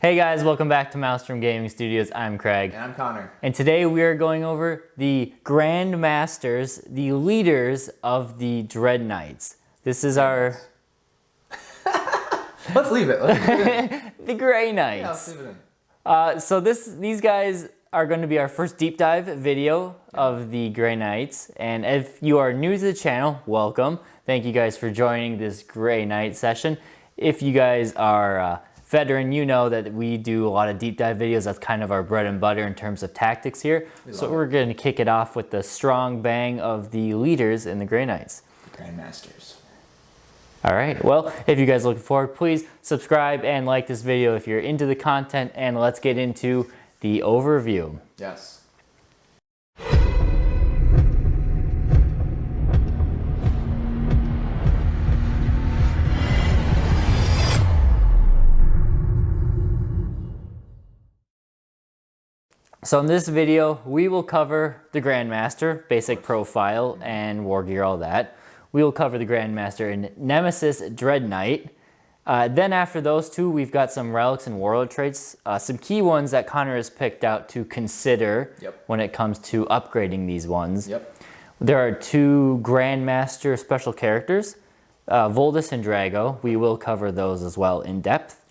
Hey guys, welcome back to Maelstrom Gaming Studios. I'm Craig. And I'm Connor. And today we are going over the Grand Masters, the leaders of the Dread Knights. This is our... Let's leave it. the Grey Knights. Yeah, let's leave it in. So these guys are going to be our first deep dive video of the Grey Knights. And if you are new to the channel, welcome. Thank you guys for joining this Grey Knight session. If you guys are veteran, you know that we do a lot of deep dive videos. That's kind of our bread and butter in terms of tactics here. So we're going to kick it off with the strong bang of the leaders in the Grey Knights. The Grandmasters. All right, well, if you guys are looking forward, please subscribe and like this video if you're into the content, and let's get into the overview. Yes. So in this video, we will cover the Grandmaster, basic profile, and war gear, all that. We will cover the Grandmaster and Nemesis Dread Knight. Then after those two, we've got some Relics and Warlord traits. Some key ones that Connor has picked out to consider when it comes to upgrading these ones. There are two Grandmaster special characters, Voldus and Draigo. We will cover those as well in depth.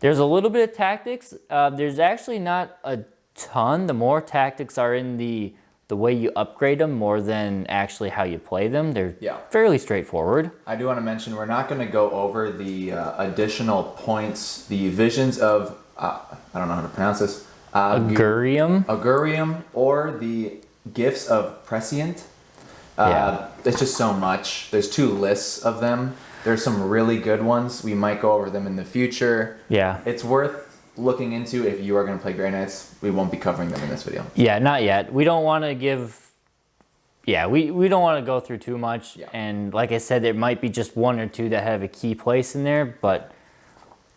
There's a little bit of tactics. There's actually not a ton. The more tactics are in the way you upgrade them more than actually how you play them. They're fairly straightforward. I do want to mention we're not going to go over the additional points, the visions of, I don't know how to pronounce this. Augurium or the gifts of Prescient. It's just so much. There's two lists of them. There's some really good ones. We might go over them in the future. It's worth looking into if you are going to play Grey Knights. We won't be covering them in this video. Not yet. We don't want to give... we don't want to go through too much. And like I said, there might be just one or two that have a key place in there, but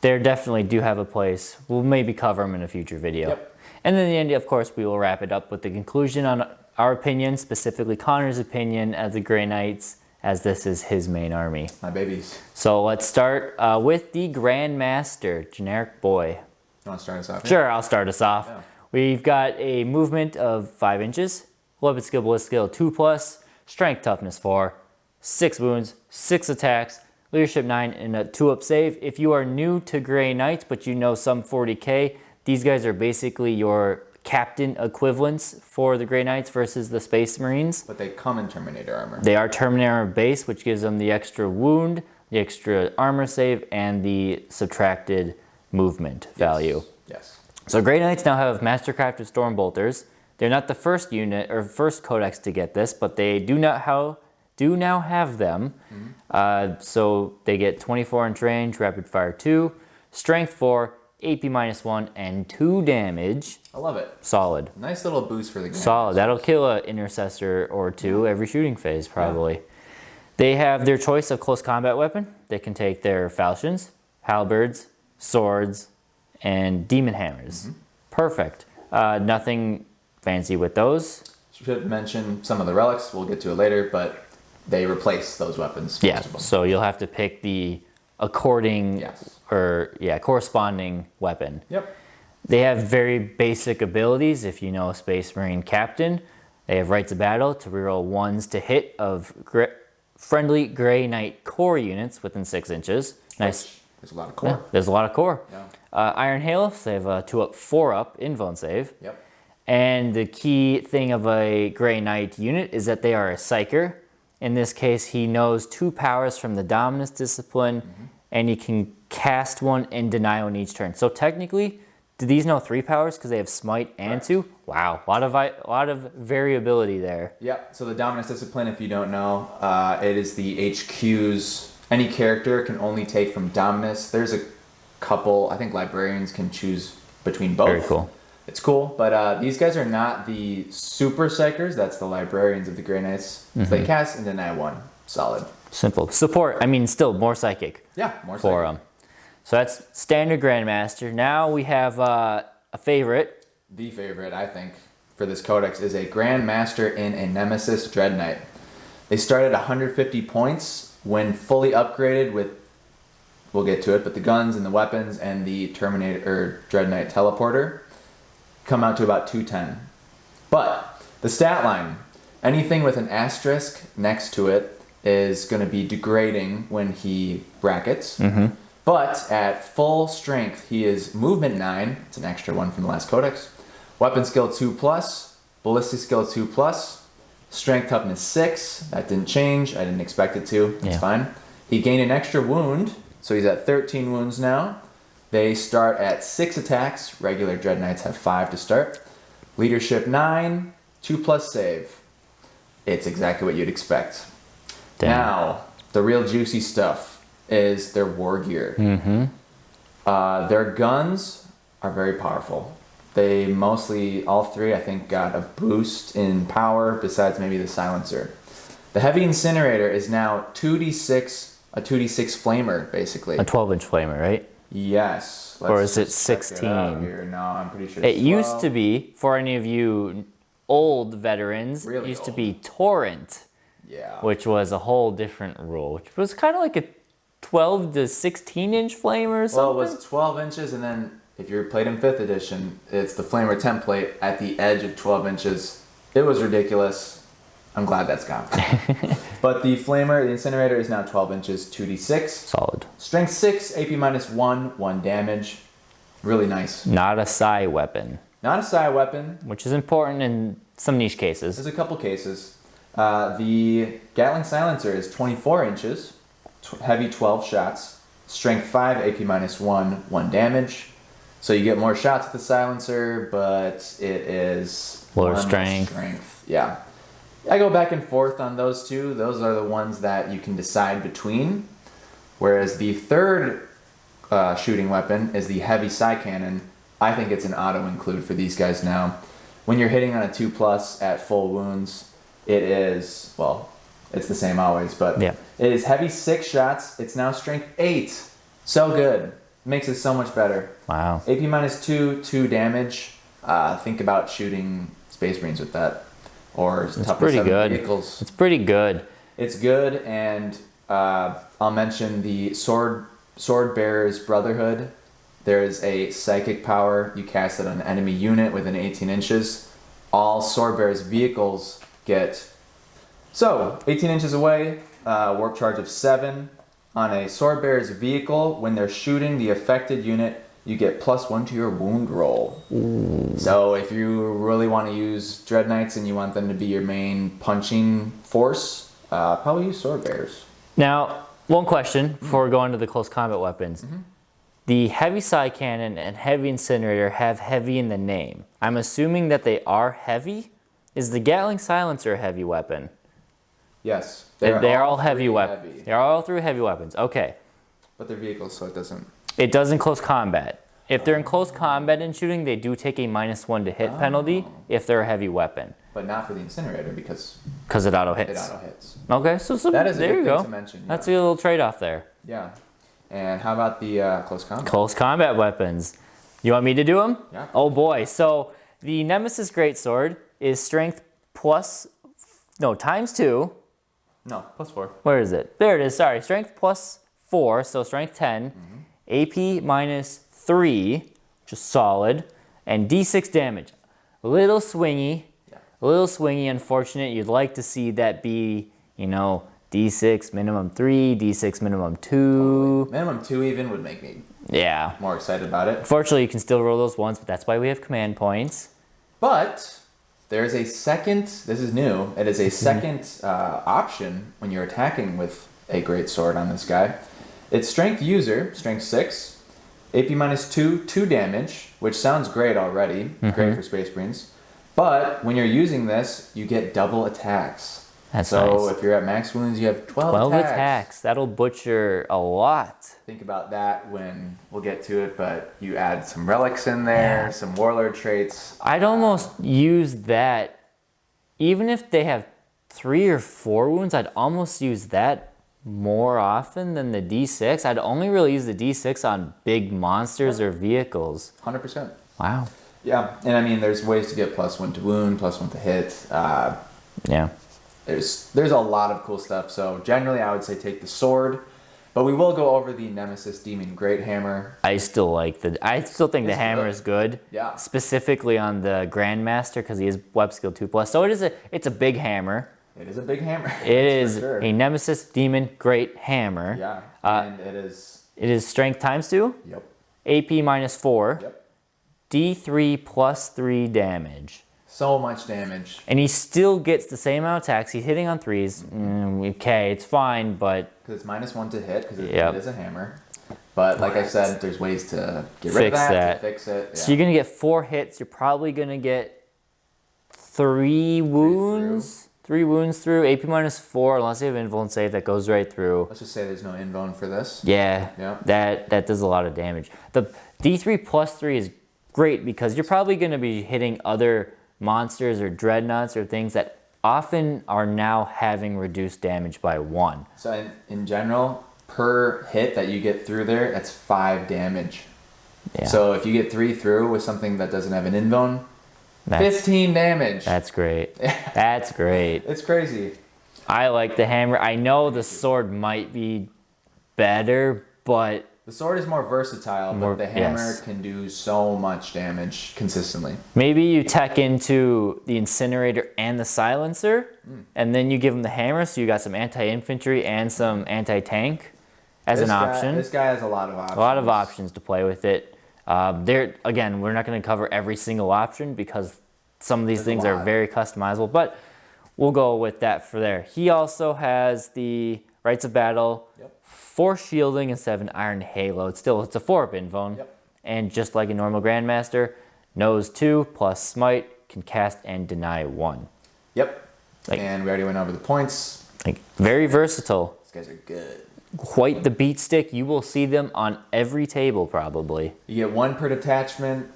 they definitely do have a place. We'll maybe cover them in a future video. And then in the end, of course, we will wrap it up with the conclusion on our opinion, specifically Connor's opinion as the Grey Knights, as this is his main army. My babies. So let's start with the Grandmaster, generic boy. You want to start us off? Sure, I'll start us off. We've got a movement of 5 inches, weapon skill, ballistic skill 2+, strength, toughness 4, 6 wounds, 6 attacks, leadership 9, and a 2-up save. If you are new to Grey Knights, but you know some 40k, these guys are basically your captain equivalents for the Grey Knights versus the Space Marines. But they come in Terminator armor. They are Terminator armor base, which gives them the extra wound, the extra armor save, and the subtracted movement value. So Grey Knights now have Mastercrafted Storm Bolters. They're not the first unit or first codex to get this, but they do now have them. So they get 24-inch range, rapid fire 2, strength 4, AP -1, and 2 damage. I love it. Solid. Nice little boost for the game. Solid. That'll kill an intercessor or two every shooting phase, probably. They have their choice of close combat weapon. They can take their falchions, halberds, swords, and demon hammers. Perfect. Nothing fancy with those. Should mention some of the relics. We'll get to it later, but they replace those weapons. So you'll have to pick the according corresponding weapon. They have very basic abilities. If you know a Space Marine captain, they have rights of battle to reroll 1s to hit of friendly Grey Knight core units within 6 inches. Nice. There's a lot of core. There's a lot of core. Iron Hail, so they have a 2-up, 4-up invuln save. And the key thing of a Grey Knight unit is that they are a Psyker. In this case, he knows 2 powers from the Dominus discipline, and he can cast 1 and deny 1 each turn. So technically, do these know 3 powers because they have Smite and 2? Wow, a lot of variability there. So the Dominus discipline, if you don't know, it is the HQ's. Any character can only take from Dominus. There's a couple, I think librarians can choose between both. Very cool. It's cool, but these guys are not the super psychers. That's the librarians of the Grey Knights. So they cast and deny 1. Solid. Simple. Support, I mean, still more psychic. More for them. So that's standard Grandmaster. Now we have a favorite. The favorite, I think, for this codex is a Grandmaster in a Nemesis Dread Knight. They start at 150 points when fully upgraded with we'll get to it, but the guns and the weapons and the Terminator or Dread Knight teleporter come out to about 210. But the stat line, anything with an asterisk next to it is going to be degrading when he brackets. Mm-hmm. But at full strength, he is movement 9. It's an extra one from the last codex. Weapon skill 2+, ballistic skill 2+, strength toughness 6. That didn't change. I didn't expect it to. It's fine. He gained an extra wound, so he's at 13 wounds now. They start at 6 attacks. Regular Dread Knights have 5 to start. Leadership 9, 2+ save. It's exactly what you'd expect. Damn. Now, the real juicy stuff is their war gear. Mm-hmm. Their guns are very powerful. They mostly, all three, I think, got a boost in power besides maybe the silencer. The heavy incinerator is now 2d6, a 2d6 flamer, basically. A 12-inch flamer, right? Yes. Or is it 16? No, I'm pretty sure it it's 12. Used to be, for any of you old veterans, really used old. to be Torrent. Yeah. Which was a whole different rule, which was kind of like a 12 to 16-inch flamer or something. Well, it was 12 inches, and then if you played in 5th edition, it's the flamer template at the edge of 12 inches. It was ridiculous. I'm glad that's gone. But the flamer, the incinerator, is now 12 inches, 2d6. Solid. Strength 6, AP -1, 1 damage. Really nice. Not a psi weapon. Not a psi weapon. Which is important in some niche cases. There's a couple cases. The Gatling silencer is 24 inches, heavy 12 shots. Strength 5, AP -1, 1 damage. So you get more shots with the silencer, but it is lower strength. Yeah. I go back and forth on those two. Those are the ones that you can decide between. Whereas the third shooting weapon is the heavy psi cannon. I think it's an auto include for these guys now. When you're hitting on a 2+ at full wounds, it is, well, it's the same always, but yeah. It is heavy 6 shots. It's now strength 8. So good. Makes it so much better. Wow. AP -2, 2 damage. Think about shooting Space Marines with that. Or it's pretty good. Vehicles. It's pretty good. It's good, and I'll mention the Sword Bearer's Brotherhood. There is a psychic power. You cast it on an enemy unit within 18 inches. All Sword Bearer's vehicles get... So, 18 inches away, warp charge of 7. On a Sword Bearer's vehicle, when they're shooting the affected unit, you get +1 to your wound roll. Ooh. So if you really want to use Dread Knights and you want them to be your main punching force, probably use Sword Bearers. Now, one question before we go into the close combat weapons. Mm-hmm. The heavy psi cannon and heavy incinerator have heavy in the name. I'm assuming that they are heavy. Is the Gatling silencer a heavy weapon? Yes. They are all heavy weapons. They are all 3 heavy weapons. Okay. But they're vehicles, so it doesn't... It does in close combat. If they're in close combat and shooting, they do take a -1 to hit penalty if they're a heavy weapon. But not for the incinerator because it auto hits. It auto hits. Okay, so that is a there good you thing go. to mention. Yeah. That's a little trade-off there. Yeah. And how about the close combat? Close combat weapons. You want me to do them? Yeah. Oh boy. So the Nemesis Greatsword is strength ×2. No, +4. Where is it? There it is. Sorry, strength +4, so strength 10. Mm-hmm. AP -3, which is solid, and D6 damage. A little swingy. Yeah. A little swingy. Unfortunate. You'd like to see that be, D6 minimum 3, D6 minimum 2. Totally. Minimum 2 even would make me more excited about it. Fortunately, you can still roll those once, but that's why we have command points. But there's a second, this is new, it is a second option when you're attacking with a great sword on this guy. It's strength user, strength 6, AP -2, 2 damage, which sounds great already, great for Space Marines. But when you're using this, you get double attacks. That's so nice. if you're at max wounds, you have 12 attacks. That'll butcher a lot. Think about that when we'll get to it, but you add some relics in there, some warlord traits. I'd almost use that, even if they have 3 or 4 wounds, I'd almost use that more often than the D6. I'd only really use the D6 on big monsters or vehicles. 100%. Wow. Yeah, and I mean, there's ways to get +1 to wound, +1 to hit. Yeah. There's a lot of cool stuff. So generally, I would say take the sword. But we will go over the Nemesis Demon Great Hammer. I still think the hammer is good. Yeah. Specifically on the Grandmaster because he is web skill 2+. So it's a big hammer. It is a big hammer. It is a Nemesis Demon Great Hammer. Yeah. And it is. It is strength ×2. Yep. AP -4. Yep. D3 +3 damage. So much damage. And he still gets the same amount of attacks. He's hitting on 3s. Okay, it's fine, but... Because it's -1 to hit, because it is a hammer. But like I said, there's ways to get rid of that, to fix it. Yeah. So you're going to get 4 hits. You're probably going to get 3 wounds. 3 wounds through. AP -4, unless you have invuln save, that goes right through. Let's just say there's no invuln for this. Yeah, that does a lot of damage. The D3 +3 is great because you're probably going to be hitting other monsters or dreadnoughts or things that often are now having reduced damage by 1. So in general, per hit that you get through there, that's 5 damage. Yeah. So if you get 3 through with something that doesn't have an invuln, 15 damage. That's great. That's great. It's crazy. I like the hammer. I know the sword might be better, but... The sword is more versatile, but the hammer can do so much damage consistently. Maybe you tech into the incinerator and the silencer, and then you give him the hammer, so you got some anti-infantry and some anti-tank as an option. This guy has a lot of options. A lot of options to play with it. Again, we're not going to cover every single option because some of these things are very customizable, but we'll go with that for there. He also has the Rites of Battle, 4 shielding and 7 iron halo. It's a 4-up invuln. And just like a normal Grandmaster, knows 2 plus smite, can cast and deny 1. Yep. And we already went over the points. Very versatile. These guys are good. Quite the beat stick. You will see them on every table probably. You get 1 per detachment,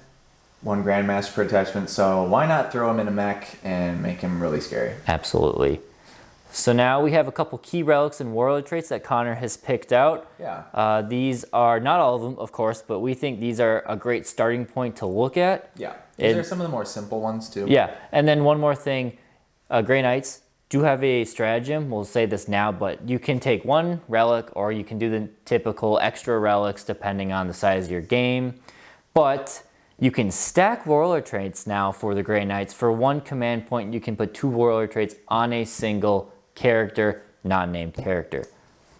1 Grandmaster per detachment, so why not throw him in a mech and make him really scary? Absolutely. So now we have a couple key relics and warlord traits that Connor has picked out. Yeah. These are not all of them, of course, but we think these are a great starting point to look at. Yeah. These are some of the more simple ones too. Yeah. And then one more thing, Grey Knights do have a stratagem. We'll say this now, but you can take 1 relic or you can do the typical extra relics depending on the size of your game. But you can stack warlord traits now for the Grey Knights. For 1 command point, you can put 2 warlord traits on a single character, non-named character.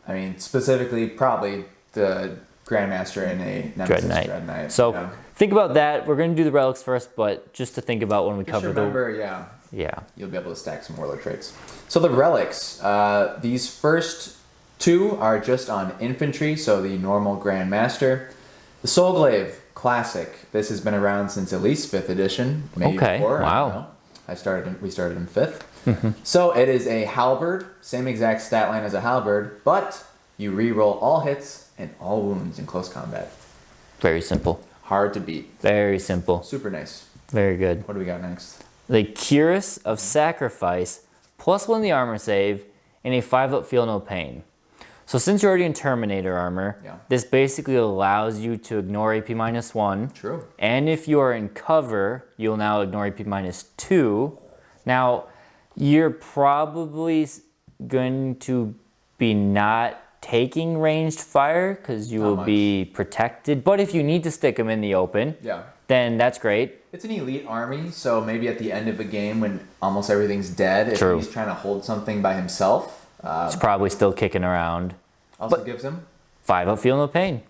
I mean, specifically, probably the Grandmaster and a Nemesis Dread Knight. So think about that. We're going to do the relics first, but just to think about when we cover you'll be able to stack some warlord traits. So the relics, these first 2 are just on infantry, so the normal Grandmaster. The Soulglaive Classic. This has been around since at least 5th edition, maybe 4. Wow. We started in 5th. So it is a halberd, same exact stat line as a halberd, but you re-roll all hits and all wounds in close combat. Very simple. Hard to beat. Very simple. Super nice. Very good. What do we got next? The Cuirass of Sacrifice, +1 the armor save, and a 5-up feel no pain. So since you're already in Terminator armor, this basically allows you to ignore AP -1. True. And if you are in cover, you'll now ignore AP -2. Now, you're probably going to be not taking ranged fire because you will be protected. But if you need to stick them in the open, then that's great. It's an elite army, so maybe at the end of a game when almost everything's dead, if he's trying to hold something by himself, it's probably still kicking around. Also gives him 5-up feel no pain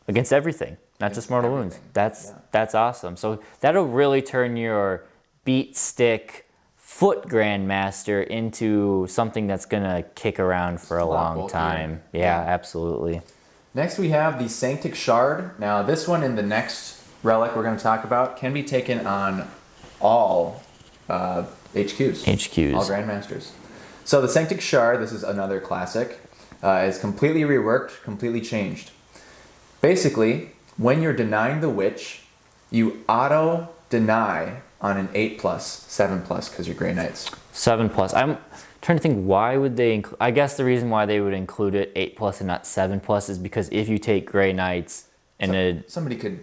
against everything, not just mortal wounds. That's awesome. So that'll really turn your beat stick foot Grandmaster into something that's gonna kick around for a long time. Yeah, absolutely. Next we have the Sanctic Shard. Now this one and the next relic we're going to talk about can be taken on all HQs. All Grandmasters. So the Sanctic Shard, this is another classic, is completely reworked, completely changed. Basically, when you're denying the Witch, you auto-deny on an 8+, 7+, because you're Grey Knights. 7+. I'm trying to think why would they include... I guess the reason why they would include it 8+ and not 7+ is because if you take Grey Knights and somebody could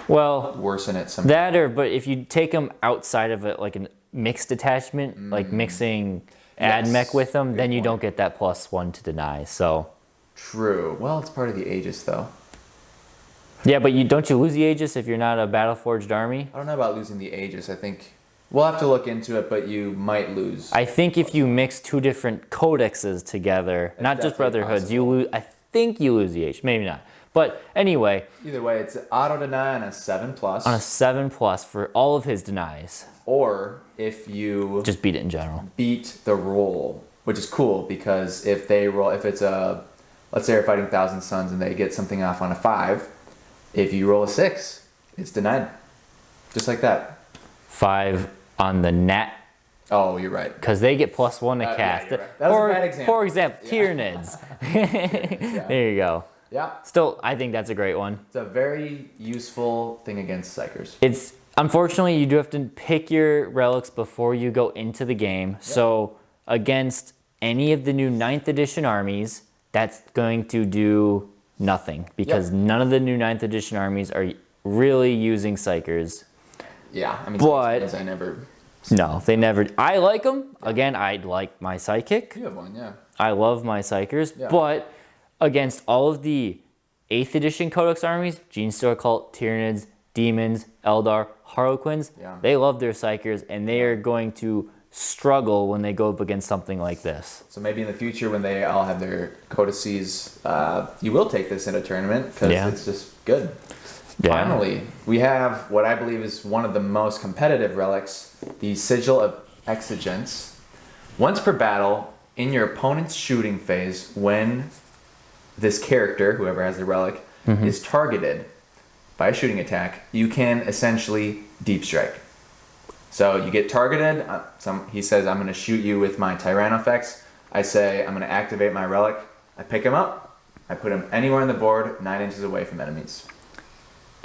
worsen it somehow. But if you take them outside of it, like a mixed attachment, like mixing AdMech with them, then you don't get that +1 to deny. So True. Well, it's part of the Aegis, though. Yeah, but don't you lose the Aegis if you're not a battle-forged army? I don't know about losing the Aegis. I think we'll have to look into it, but you might lose. I think if you mix 2 different codexes together, not just Brotherhoods, you lose. I think you lose the Aegis. Maybe not. But anyway. Either way, it's an auto deny on a 7+. On a 7+ for all of his denies. Or if you just beat it in general. Beat the roll, which is cool because if they roll, if it's a, let's say you're fighting Thousand Suns and they get something off on a 5, if you roll a 6, it's denied. Just like that. 5 on the net. Oh, you're right. Because they get +1 to cast. Yeah, right. That was a bad example. For example, Tyranids. Yeah. There you go. Yeah. Still, I think that's a great one. It's a very useful thing against Psychers. It's unfortunately you do have to pick your relics before you go into the game. Yep. So against any of the new 9th edition armies, that's going to do nothing because none of the new 9th edition armies are really using Psychers. Yeah, I mean, but I never. No, they never. I like them. Again, I like my Psychic. You have one, yeah. I love my Psychers, but against all of the 8th edition Codex armies, Genestealer Cult, Tyranids, Demons, Eldar, Harlequins, they love their Psychers, and they are going to struggle when they go up against something like this. So maybe in the future when they all have their codices, you will take this in a tournament because it's just good. Yeah. Finally, we have what I believe is one of the most competitive relics, the Sigil of Exigence. Once per battle, in your opponent's shooting phase, when this character, whoever has the relic, is targeted by a shooting attack, you can essentially deep strike. So you get targeted, he says, I'm going to shoot you with my Tyrannofex. I say, I'm going to activate my relic. I pick him up, I put him anywhere on the board, 9 inches away from enemies.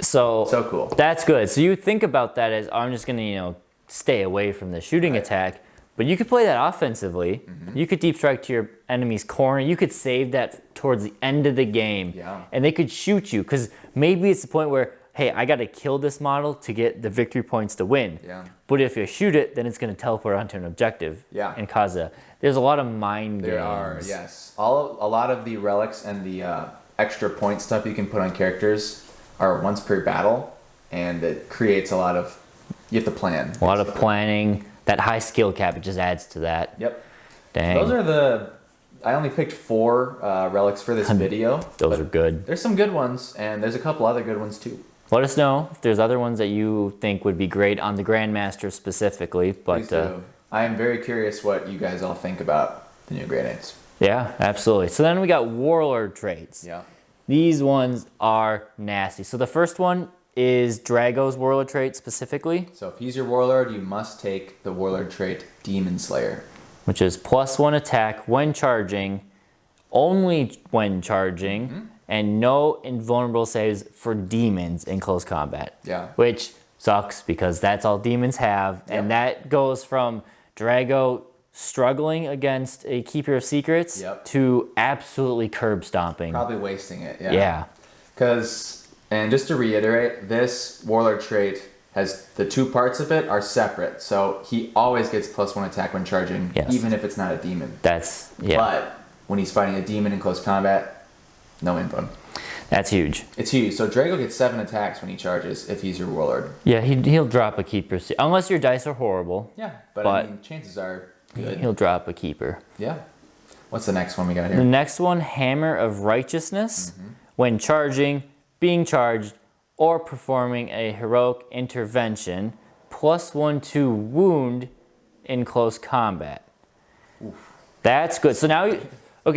So cool. That's good. So you think about that as, I'm just going to, stay away from the shooting attack. But you could play that offensively. You could deep strike to your enemy's corner. You could save that towards the end of the game. Yeah. And they could shoot you. Because maybe it's the point where, hey, I got to kill this model to get the victory points to win. Yeah. But if you shoot it, then it's going to teleport onto an objective. Yeah. And cause there's a lot of mind games. There are, yes. A lot of the relics and the extra point stuff you can put on characters are once per battle. And it creates a lot of, you have to plan. A lot of planning. That high skill cap, it just adds to that. Yep. Dang. So those are I only picked 4 relics for this video. Those are good. There's some good ones, and there's a couple other good ones too. Let us know if there's other ones that you think would be great on the Grandmaster specifically. But I am very curious what you guys all think about the new Grey Knights. Yeah, absolutely. So then we got Warlord traits. Yeah. These ones are nasty. So the first one is Draigo's Warlord trait specifically. So if he's your Warlord, you must take the Warlord trait Demon Slayer. Which is +1 attack when charging, only when charging, and no invulnerable saves for demons in close combat. Yeah. Which sucks because that's all demons have. And that goes from Draigo struggling against a Keeper of Secrets to absolutely curb stomping. Probably wasting it, Yeah. And just to reiterate, this Warlord trait has the 2 parts of it are separate. So he always gets +1 attack when charging, even if it's not a demon. But when he's fighting a demon in close combat, no input. That's huge. It's huge. So Draigo gets 7 attacks when he charges if he's your Warlord. Yeah, he'll drop a Keeper. Unless your dice are horrible. Yeah, but I mean, chances are good. He'll drop a Keeper. Yeah. What's the next one we got here? The next one, Hammer of Righteousness. When charging, being charged, or performing a heroic intervention, +1 to wound in close combat. Oof. That's good. So now,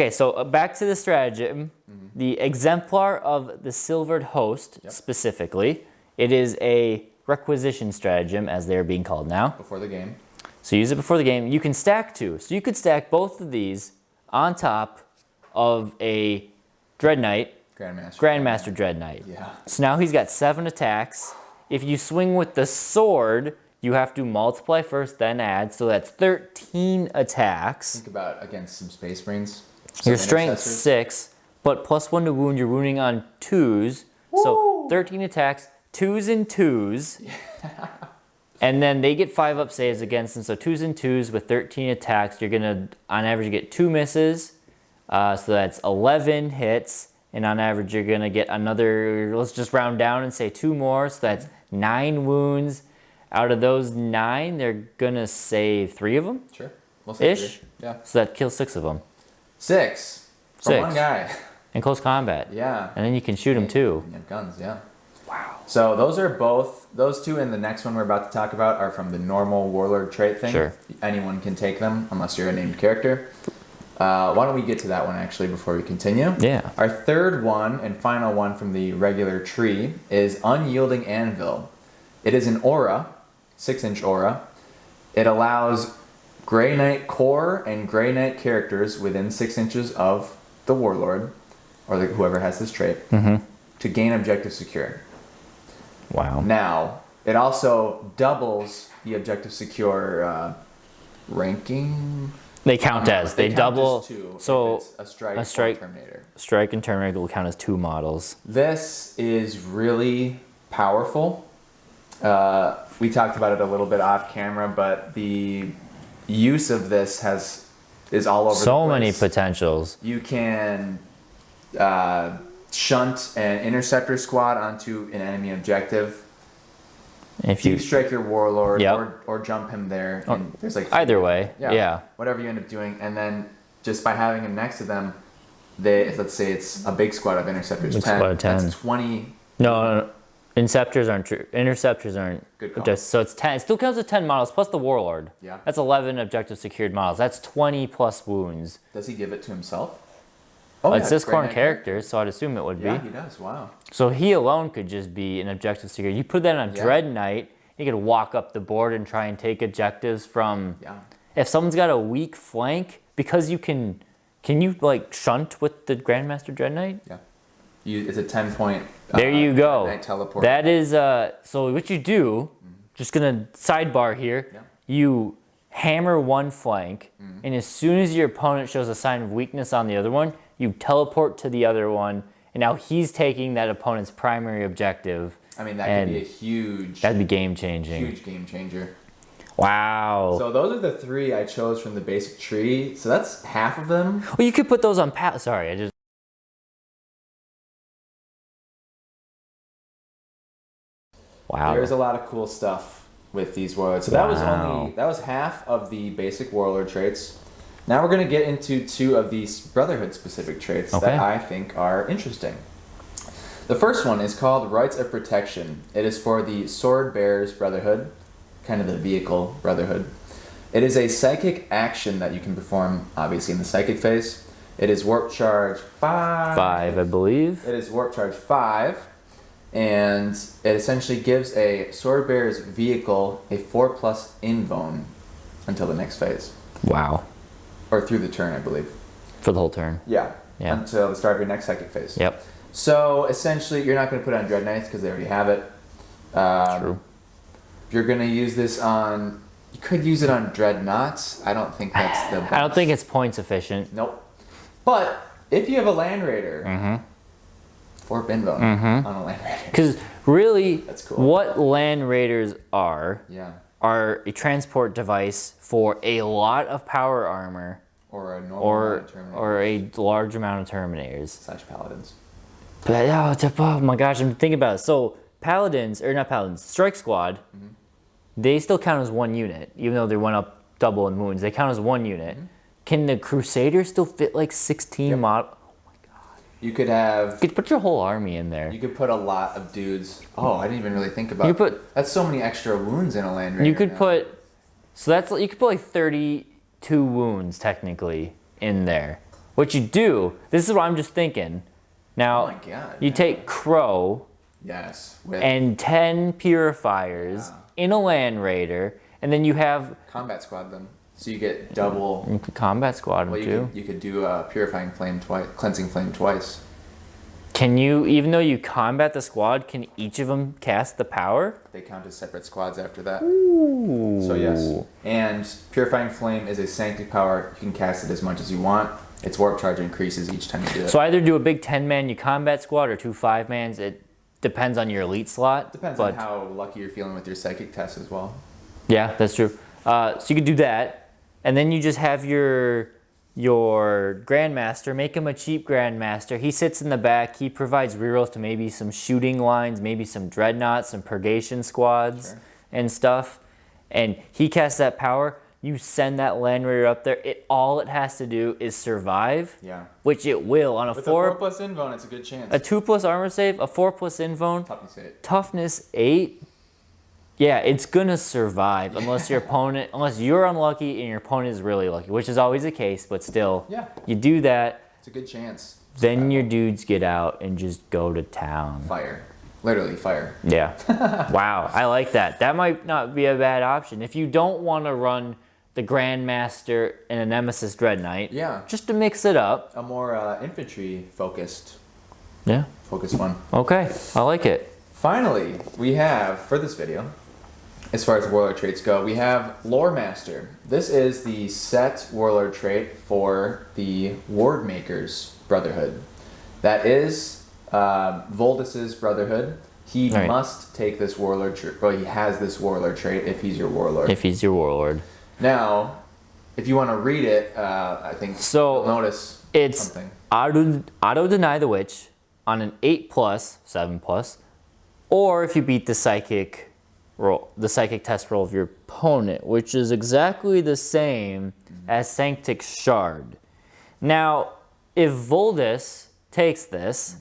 so back to the stratagem. The Exemplar of the Silvered Host, specifically, it is a requisition stratagem, as they're being called now. Before the game. So use it before the game. You can stack 2. So you could stack both of these on top of a Dread Knight, Grandmaster Dread Knight. Yeah. So now he's got 7 attacks. If you swing with the sword, you have to multiply first, then add. So that's 13 attacks. Think about against some Space Marines. Your strength 6, but +1 to wound. You're wounding on 2s. Woo! So 13 attacks, 2s and 2s. And then they get 5 up saves against them. So 2s and 2s with 13 attacks. You're going to, on average, get 2 misses. So that's 11 hits. And on average, you're going to get another, let's just round down and say 2 more. So that's 9 wounds. Out of those 9, they're going to save 3 of them? Sure. We'll say Ish? 3. Yeah. So that kills 6 of them. 6. From 1 guy. In close combat. Yeah. And then you can shoot them too. You have guns, yeah. Wow. So those 2 and the next one we're about to talk about are from the normal Warlord trait thing. Sure. Anyone can take them unless you're a named character. Why don't we get to that one actually before we continue? Yeah. Our third one and final one from the regular tree is Unyielding Anvil. It is an aura, 6-inch aura. It allows Grey Knight core and Grey Knight characters within 6 inches of the Warlord, or whoever has this trait, to gain objective secure. Wow. Now, it also doubles the objective secure ranking. They count as. They double. As 2 so if it's a strike or Terminator. Strike and Terminator will count as 2 models. This is really powerful. We talked about it a little bit off camera, but the use of this is all over the place. So many potentials. You can shunt an interceptor squad onto an enemy objective. If you strike your Warlord or jump him there, and there's like either way, yeah, whatever you end up doing, and then just by having him next to them, let's say it's a big squad of interceptors, 10. That's 20. No, interceptors aren't true. Interceptors aren't. Good call. So it's 10. It still counts as 10 models plus the Warlord. Yeah. That's 11 objective secured models. That's 20 plus wounds. Does he give it to himself? Oh, it's this core character, so I'd assume it would be. Yeah, he does. Wow. So he alone could just be an objective secure. You put that on Dread Knight, he could walk up the board and try and take objectives from. Yeah. If someone's got a weak flank, because you can you like shunt with the Grandmaster Dread Knight? Yeah. It's a 10-point. There you go. Knight teleport. That is so. What you do? Just gonna sidebar here. Yeah. You hammer one flank, and as soon as your opponent shows a sign of weakness on the other one, you teleport to the other one, and now he's taking that opponent's primary objective. I mean, that could be a huge... That'd be game-changing. Huge game-changer. Wow. So those are the 3 I chose from the basic tree. So that's half of them. Well, you could put those on... Sorry, I just... Wow. There's a lot of cool stuff with these warlords. So that was half of the basic warlord traits. Now we're going to get into 2 of these Brotherhood specific traits that I think are interesting. The first one is called Rites of Protection. It is for the Sword Bearers Brotherhood, kind of the vehicle Brotherhood. It is a psychic action that you can perform, obviously, in the psychic phase. It is Warp Charge 5. 5, I believe. It is Warp Charge 5. And it essentially gives a Sword Bearer's vehicle a 4+ invuln until the next phase. Wow. Or through the turn, I believe. For the whole turn. Yeah. Until the start of your next psychic phase. Yep. So essentially, you're not going to put it on Dread Knights because they already have it. True. You're going to use this on... You could use it on Dreadnoughts. I don't think that's the best. I don't think it's points efficient. Nope. But if you have a Land Raider... 4 invuln on a Land Raider. Because really, that's cool. What Land Raiders are a transport device for a lot of power armor. Or a normal amount of Terminators. Or a large amount of Terminators. / Paladins. But, oh my gosh, I'm thinking about it. So, Paladins, or not Paladins, Strike Squad, they still count as 1 unit, even though they went up double in wounds. They count as 1 unit. Can the Crusader still fit like 16 models? Oh my god. You could put your whole army in there. You could put a lot of dudes. Oh, I didn't even really think about it. That's so many extra wounds in a Land Raider. You could put, you could put like 32 wounds technically in there. What you do, this is what I'm just thinking. Now, oh my God, you take Crow and 10 Purifiers in a Land Raider, and then you have... Combat Squad them. So you get double... You could Combat Squad them too. You could do Purifying Flame twice, Cleansing Flame twice. Can you, even though you combat the squad, can each of them cast the power? They count as separate squads after that. Ooh. So yes. And Purifying Flame is a Sanctity power. You can cast it as much as you want. Its Warp Charge increases each time you do it. So either do a big 10-man you combat squad or 2 5-mans. It depends on your elite slot. Depends on how lucky you're feeling with your psychic test as well. Yeah, that's true. So you could do that, and then you just have your your Grandmaster, make him a cheap Grandmaster. He sits in the back. He provides rerolls to maybe some shooting lines, maybe some Dreadnoughts, some Purgation squads and stuff. And he casts that power. You send that Land Raider up there. All it has to do is survive, which it will. On a With 4 a 4+ invuln, it's a good chance. A 2+ armor save, a 4+ invuln, toughness 8. Yeah, it's gonna survive unless you're unlucky and your opponent is really lucky, which is always the case, but still. Yeah. You do that. It's a good chance. Then your dudes get out and just go to town. Fire. Literally fire. Yeah. Wow, I like that. That might not be a bad option. If you don't want to run the Grandmaster and a Nemesis Dread Knight. Yeah. Just to mix it up. A more infantry focused. Yeah. Focus one. Okay, I like it. Finally, we have, for this video, as far as Warlord traits go, we have Lore Master. This is the set Warlord trait for the Wardmaker's Brotherhood. That is Voldus's Brotherhood. He must take this Warlord trait. Well, he has this Warlord trait if he's your Warlord. If he's your Warlord. Now, if you want to read it, I think you'll notice something. Auto deny the witch on an 8+, 7+, or if you beat the psychic roll, the psychic test roll of your opponent, which is exactly the same as Sanctic Shard. Now, if Voldus takes this,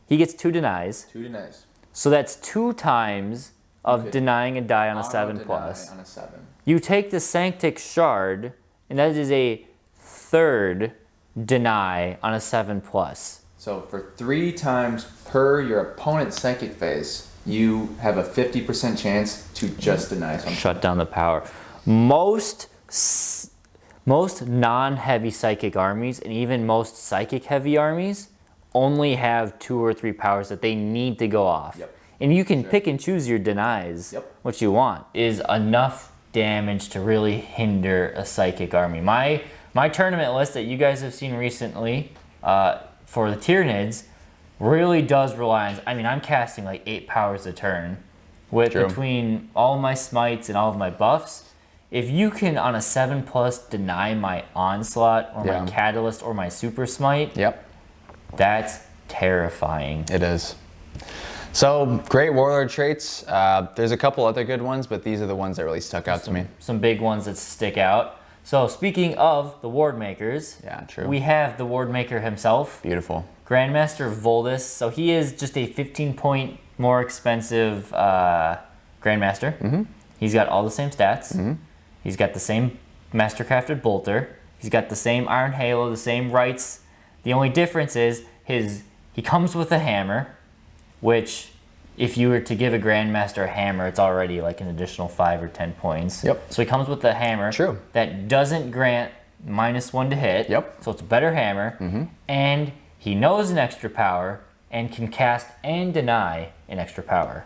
he gets 2 denies. 2 denies. So that's 2 times of denying a die on a 7+. On a 7. You take the Sanctic Shard, and that is a 3rd deny on a 7+. So for 3 times per your opponent's psychic phase, you have a 50% chance to just deny something. Shut down the power. Most non-heavy psychic armies, and even most psychic heavy armies, only have 2 or 3 powers that they need to go off. Yep. And you can pick and choose your denies. What you want is enough damage to really hinder a psychic army. My tournament list that you guys have seen recently for the Tyranids really does rely on, I mean, I'm casting like 8 powers a turn with between all of my smites and all of my buffs. If you can on a 7+ deny my onslaught or my catalyst or my super smite, that's terrifying. It is. So, great Warlord traits. There's a couple other good ones, but these are the ones that really stuck out to me. Some big ones that stick out. So, speaking of the Wardmakers, we have the Wardmaker himself. Beautiful. Grandmaster Voldus. So, he is just a 15-point more expensive Grandmaster. He's got all the same stats. He's got the same Mastercrafted Bolter. He's got the same Iron Halo, the same rights. The only difference is he comes with a hammer, which if you were to give a Grandmaster a hammer, it's already like an additional 5 or 10 points. So he comes with a hammer that doesn't grant -1 to hit. So it's a better hammer. And he knows an extra power and can cast and deny an extra power.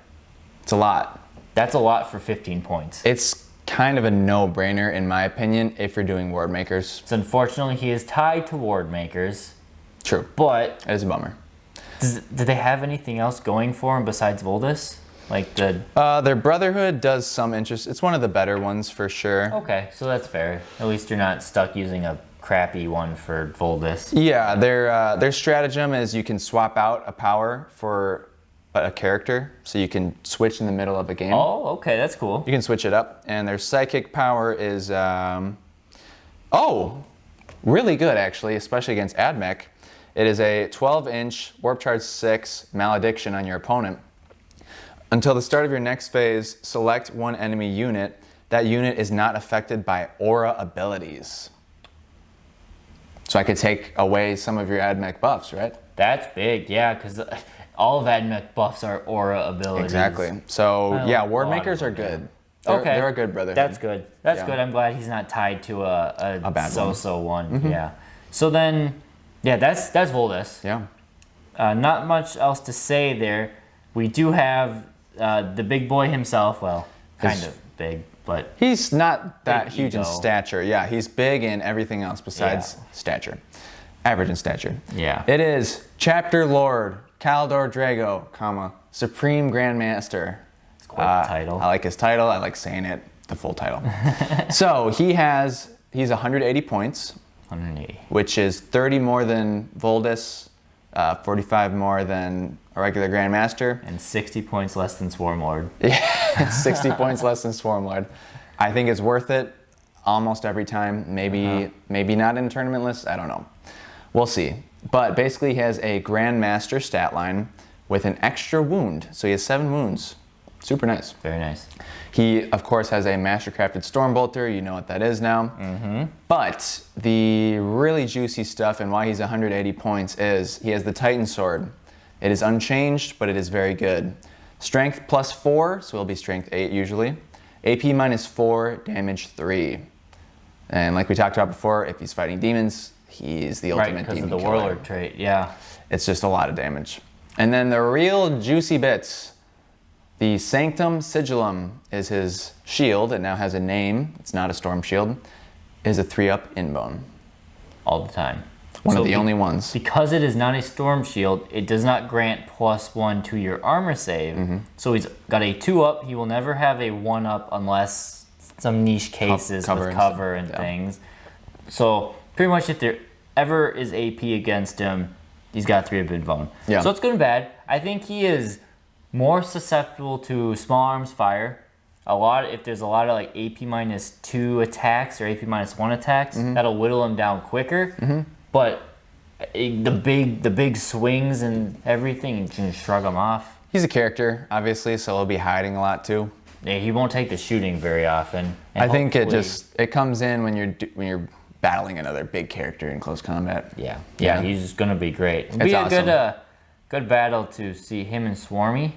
It's a lot. That's a lot for 15 points. It's kind of a no-brainer in my opinion if you're doing Wardmakers. So unfortunately, he is tied to Wardmakers. True. But it is a bummer. Do they have anything else going for him besides Voldus? Like their Brotherhood does some interest. It's one of the better ones for sure. Okay, so that's fair. At least you're not stuck using a crappy one for Voldus. Yeah, their stratagem is you can swap out a power for a character, so you can switch in the middle of a game. Oh, okay, that's cool. You can switch it up, and their psychic power is really good actually, especially against Admech. It is a 12-inch Warp Charge 6 Malediction on your opponent. Until the start of your next phase, select one enemy unit. That unit is not affected by aura abilities. So I could take away some of your Admech buffs, right? That's big, yeah, because all of Admech buffs are aura abilities. Exactly. So yeah, Wardmakers are good. They're a good Brotherhood. That's good. That's good. I'm glad he's not tied to a bad so-so one. Yeah. So then, yeah, that's Voldus. Yeah. Not much else to say there. We do have the big boy himself. Well, kind of big, but he's not that huge in stature. Yeah, he's big in everything else besides stature. Average in stature. Yeah. It is Chapter Lord Kaldo Draigo, Supreme Grandmaster. It's quite the title. I like his title. I like saying it, the full title. So he's 180 points. 180. which is 30 more than Voldus, 45 more than a regular Grandmaster. And 60 points less than Swarmlord. Yeah, 60 points less than Swarmlord. I think it's worth it almost every time. Maybe not in a tournament list. I don't know. We'll see. But basically, he has a Grandmaster stat line with an extra wound. So he has 7 wounds. Super nice. Very nice. He, of course, has a Mastercrafted Stormbolter. You know what that is now. But the really juicy stuff and why he's 180 points is he has the Titan Sword. It is unchanged, but it is very good. Strength +4, so it'll be strength 8 usually. AP -4, damage 3. And like we talked about before, if he's fighting demons, he's the ultimate demon because of the killer. Warlord trait, yeah. It's just a lot of damage. And then the real juicy bits. The Sanctum Sigillum is his shield. It now has a name. It's not a storm shield. It is a 3-up inbone. All the time. One of the only ones. Because it is not a storm shield, it does not grant +1 to your armor save. So he's got a 2-up. He will never have a 1-up unless some niche cases with cover and things. So pretty much if there ever is AP against him, he's got 3-up inbone. Yeah. So it's good and bad. I think he is more susceptible to small arms fire. If there's a lot of like AP -2 attacks or AP -1 attacks, that'll whittle him down quicker. But the big swings and everything, you can shrug him off. He's a character, obviously, so he'll be hiding a lot too. Yeah, he won't take the shooting very often. I think it comes in when you're battling another big character in close combat. Yeah, he's gonna be great. It'll be awesome. a good battle to see him and Swarmy.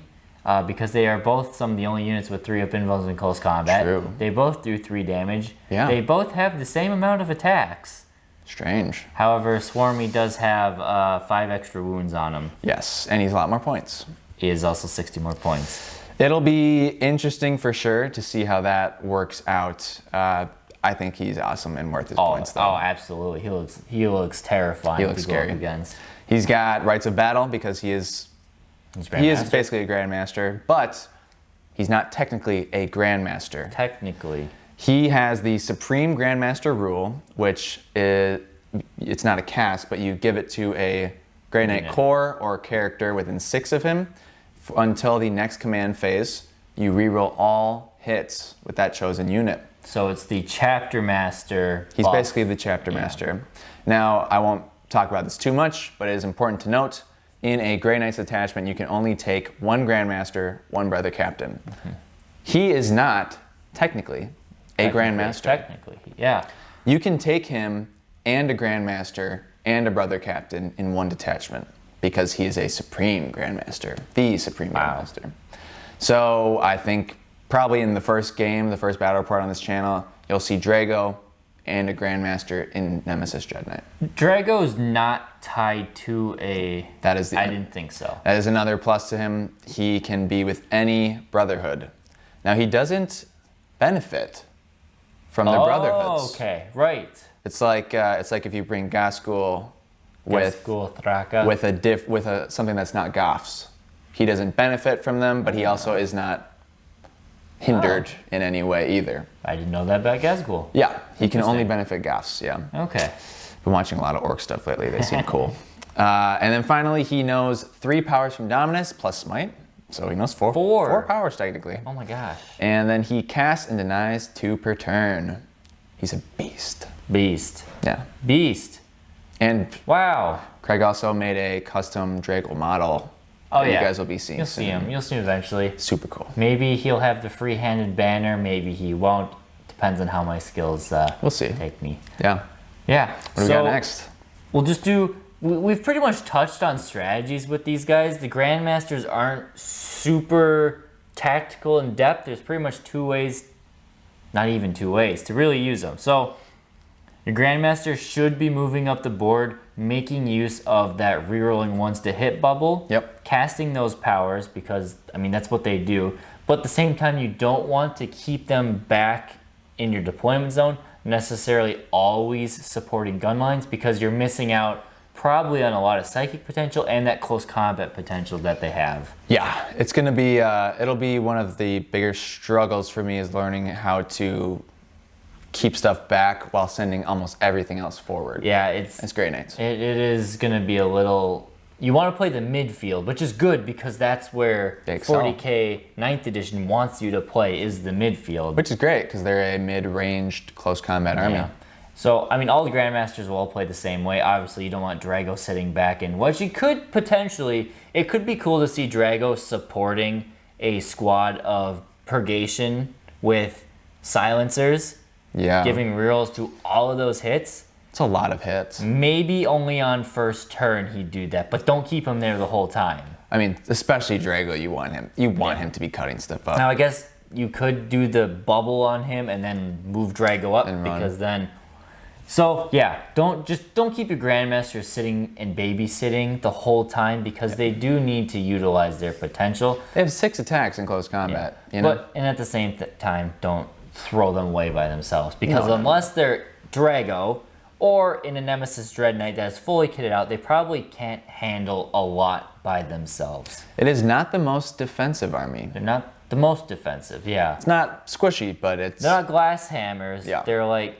Because they are both some of the only units with 3-up invuls in close combat. True. They both do 3 damage. Yeah. They both have the same amount of attacks. Strange. However, Swarmy does have 5 extra wounds on him. Yes, and he's a lot more points. He is also 60 more points. It'll be interesting for sure to see how that works out. I think he's awesome and worth his points, though. Oh, absolutely. He looks terrifying He looks to go scary. up against. He's got Rites of Battle because he is basically a Grandmaster, but he's not technically a Grandmaster. Technically. He has the Supreme Grandmaster rule, which it's not a cast, but you give it to a Grey Knight core or character within 6 of him until the next command phase. You reroll all hits with that chosen unit. So it's the Chapter Master. He's basically the Chapter Master. Now, I won't talk about this too much, but it is important to note, in a Grey Knight's attachment, you can only take 1 Grandmaster, 1 Brother Captain. He is not, technically, a Grandmaster. Technically, yeah. You can take him and a Grandmaster and a Brother Captain in 1 detachment because he is a Supreme Grandmaster, the Supreme Grandmaster. So I think probably in the first game, the first battle report on this channel, you'll see Draigo and a Grandmaster in Nemesis Dread Knight. Draigo's not tied to a... That is I didn't think so. That is another plus to him. He can be with any Brotherhood. Now, he doesn't benefit from the Brotherhoods. Oh, okay, right. It's like if you bring Gaskul with something that's not Goths. He doesn't benefit from them, but he also is not hindered in any way either. I didn't know that about Gazgul. Yeah, he can only benefit Goths, yeah. Okay. Been watching a lot of Orc stuff lately. They seem cool. And then finally, he knows 3 powers from Dominus plus Smite. So he knows 4 powers technically. Oh my gosh. And then he casts and denies 2 per turn. He's a beast. Beast. Yeah. Beast. And wow. Craig also made a custom Draigo model. Oh yeah. You guys will be seeing. You'll see him. You'll see him eventually. Super cool. Maybe he'll have the free-handed banner. Maybe he won't. Depends on how my skills we'll see. take me. Yeah. Yeah. What do we got next? We'll just do... We've pretty much touched on strategies with these guys. The Grandmasters aren't super tactical in depth. There's pretty much 2 ways, not even 2 ways, to really use them. So your Grandmaster should be moving up the board, making use of that rerolling ones to hit bubble. Yep. Casting those powers because, I mean, that's what they do. But at the same time, you don't want to keep them back in your deployment zone, necessarily always supporting gun lines because you're missing out probably on a lot of psychic potential and that close combat potential that they have. Yeah, it's gonna be, it'll be one of the bigger struggles for me is learning how to keep stuff back while sending almost everything else forward. Yeah, it's Grey Knights. It is going to be a little... You want to play the midfield, which is good because that's where 40K 9th edition wants you to play, is the midfield. Which is great because they're a mid-ranged close combat army. Yeah. So, I mean, all the Grandmasters will all play the same way. Obviously, you don't want Draigo sitting back. And what you could potentially... It could be cool to see Draigo supporting a squad of Purgation with silencers. Yeah. Giving rerolls to all of those hits. It's a lot of hits. Maybe only on first turn he'd do that, but don't keep him there the whole time. I mean, especially Draigo, you want him to be cutting stuff up. Now, I guess you could do the bubble on him and then move Draigo up, because then... So, yeah, don't keep your Grandmasters sitting and babysitting the whole time, because they do need to utilize their potential. They have 6 attacks in close combat. You know? And at the same time, don't throw them away by themselves, because unless they're Draigo... or in a Nemesis Dread Knight that's fully kitted out, they probably can't handle a lot by themselves. It is not the most defensive army. They're not the most defensive, yeah. It's not squishy, but it's... They're not glass hammers. Yeah. They're like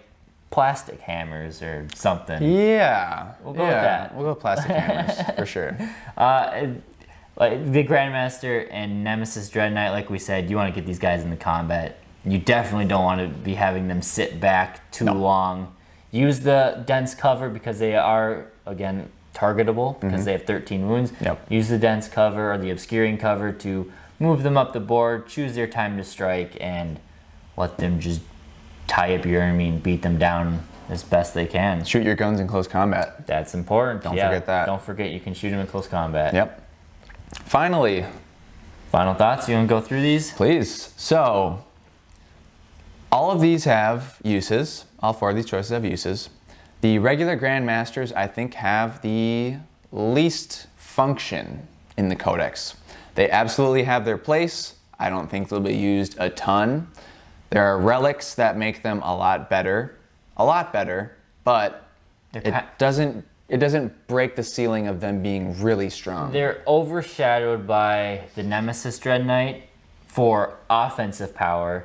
plastic hammers or something. Yeah. We'll go with that. We'll go plastic hammers, for sure. Like the Grandmaster and Nemesis Dread Knight, like we said, you want to get these guys into combat. You definitely don't want to be having them sit back too long. Use the dense cover because they are, again, targetable because they have 13 wounds. Yep. Use the dense cover or the obscuring cover to move them up the board, choose their time to strike, and let them just tie up your enemy and beat them down as best they can. Shoot your guns in close combat. That's important. Don't forget that. Don't forget you can shoot them in close combat. Yep. Finally. Final thoughts? You want to go through these? Please. So, all of these have uses. All 4 of these choices have uses. The regular Grandmasters, I think, have the least function in the Codex. They absolutely have their place. I don't think they'll be used a ton. There are relics that make them a lot better, but it doesn't break the ceiling of them being really strong. They're overshadowed by the Nemesis Dread Knight for offensive power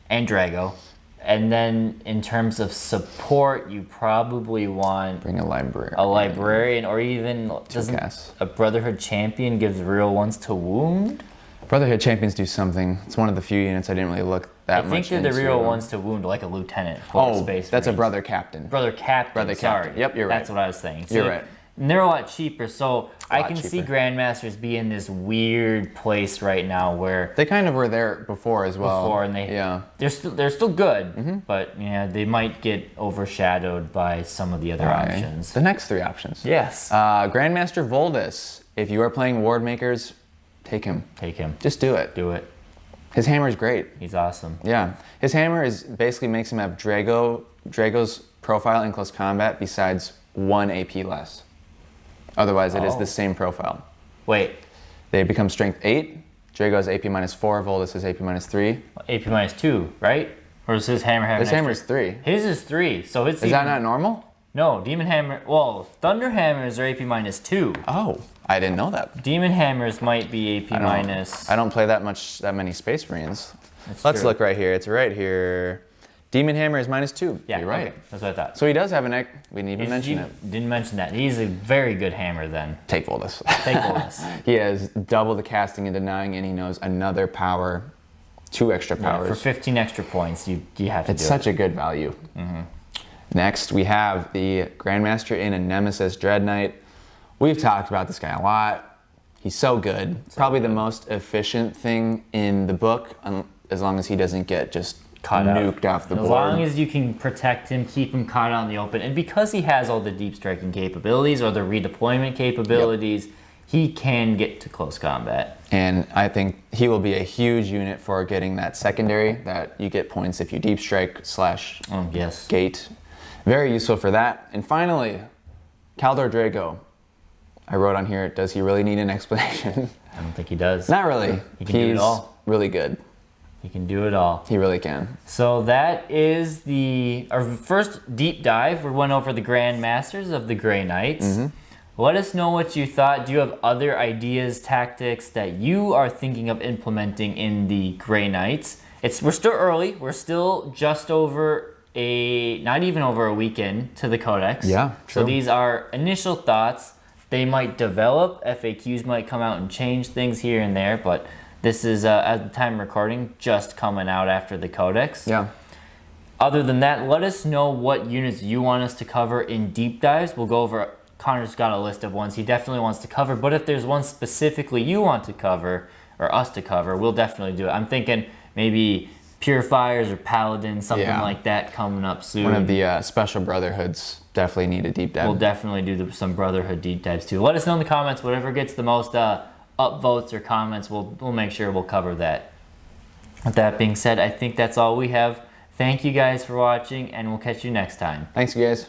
and Draigo. And then in terms of support, you probably want... Bring a librarian, or even... Doesn't a Brotherhood Champion gives real ones to wound? Brotherhood Champions do something. It's one of the few units I didn't really look that much into. I think they're the real ones to wound, like a lieutenant for Space that's Marines. a Brother Captain. Brother Captain, sorry. Yep, you're right. That's what I was saying. So you're right. And they're a lot cheaper, so I can see Grandmasters be in this weird place right now where... They kind of were there before as well. And they're still good, but they might get overshadowed by some of the other options. The next 3 options. Yes. Grandmaster Voldus. If you are playing Ward Makers, take him. Take him. Just do it. Do it. His hammer is great. He's awesome. Yeah. His hammer basically makes him have Draigo's profile in close combat besides 1 AP less. Otherwise, it is the same profile. Wait. They become strength 8. Draigo has AP -4. Voldus has AP -3. AP -2, right? Or does his hammer have His hammer is 3. His is 3. So it's Is that not normal? No, Demon Hammer... Well, Thunder Hammers are AP -2. Oh, I didn't know that. Demon Hammers might be AP I don't play that many Space Marines. Let's look right here. It's right here. Demon Hammer is -2. Yeah, you're right. Okay. That's what I thought. So he does have an egg. We didn't even mention it. Didn't mention that. He's a very good hammer then. Take Voldus. Take Voldus. He has double the casting and denying, and he knows another power, 2 extra powers. For 15 extra points, you have to It's such a good value. Next, we have the Grandmaster in a Nemesis Dread Knight. We've talked about this guy a lot. He's so good. Probably the most efficient thing in the book, as long as he doesn't get just nuked off the board. As long as you can protect him, keep him caught out in the open, and because he has all the deep striking capabilities or the redeployment capabilities, he can get to close combat. And I think he will be a huge unit for getting that secondary that you get points if you deep strike / gate. Very useful for that. And finally, Kaldo Draigo. I wrote on here, does he really need an explanation? I don't think he does. Not really. He can do it all. Really good. He can do it all. He really can. So that is our first deep dive. We went over the Grandmasters of the Grey Knights. Let us know what you thought. Do you have other ideas, tactics that you are thinking of implementing in the Grey Knights? We're still early. We're still just over not even over a weekend to the Codex. Yeah, true. So these are initial thoughts. They might develop. FAQs might come out and change things here and there, but this is, at the time of recording, just coming out after the Codex. Yeah. Other than that, let us know what units you want us to cover in deep dives. We'll go over, Connor's got a list of ones he definitely wants to cover, but if there's one specifically you want to cover, or us to cover, we'll definitely do it. I'm thinking maybe Purifiers or Paladins, something like that coming up soon. One of the Special Brotherhoods definitely need a deep dive. We'll definitely do some Brotherhood deep dives too. Let us know in the comments, whatever gets the most upvotes or comments, we'll make sure we'll cover that. With that being said, I think that's all we have. Thank you guys for watching, and we'll catch you next time. Thanks, guys.